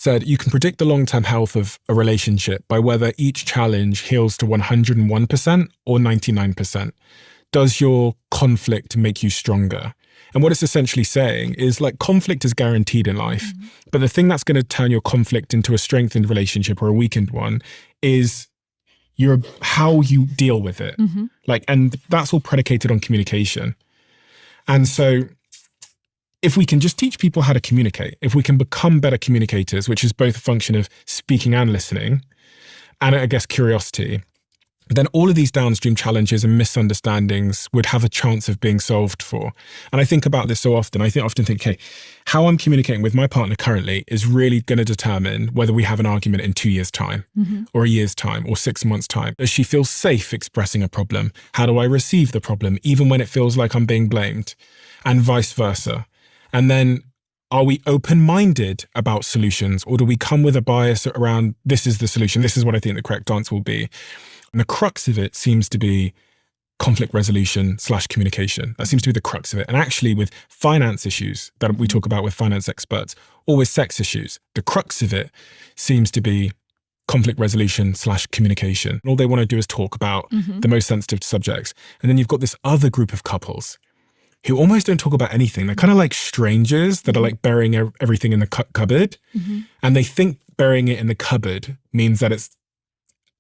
said you can predict the long-term health of a relationship by whether each challenge heals to 101% or 99%. Does your conflict make you stronger? And what it's essentially saying is, like, conflict is guaranteed in life, but the thing that's going to turn your conflict into a strengthened relationship or a weakened one is how you deal with it. And that's all predicated on communication. And so if we can just teach people how to communicate, if we can become better communicators, which is both a function of speaking and listening, and I guess curiosity, then all of these downstream challenges and misunderstandings would have a chance of being solved for. And I think about this so often. I often think, okay, how I'm communicating with my partner currently is really going to determine whether we have an argument in 2 years' time, or a year's time, or 6 months' time. Does she feel safe expressing a problem? How do I receive the problem, even when it feels like I'm being blamed? And vice versa. And then, are we open-minded about solutions, or do we come with a bias around, this is the solution, this is what I think the correct answer will be? And the crux of it seems to be conflict resolution / communication. That seems to be the crux of it. And actually with finance issues that we talk about with finance experts, or with sex issues, the crux of it seems to be conflict resolution / communication. All they want to do is talk about the most sensitive subjects. And then you've got this other group of couples who almost don't talk about anything. They're kind of like strangers that are like burying everything in the cupboard. And they think burying it in the cupboard means that it's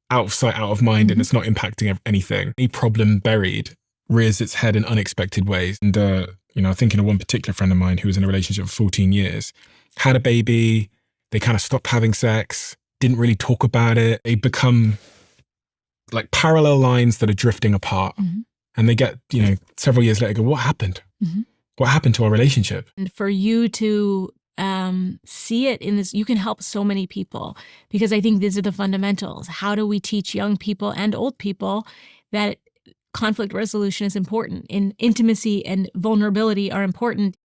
out of sight, out of mind, and it's not impacting anything. Any problem buried rears its head in unexpected ways. And, I'm thinking of one particular friend of mine who was in a relationship for 14 years, had a baby, they kind of stopped having sex, didn't really talk about it. They become like parallel lines that are drifting apart. And they get, several years later, go, what happened? What happened to our relationship? And for you to see it in this, you can help so many people, because I think these are the fundamentals. How do we teach young people and old people that conflict resolution is important, and intimacy and vulnerability are important?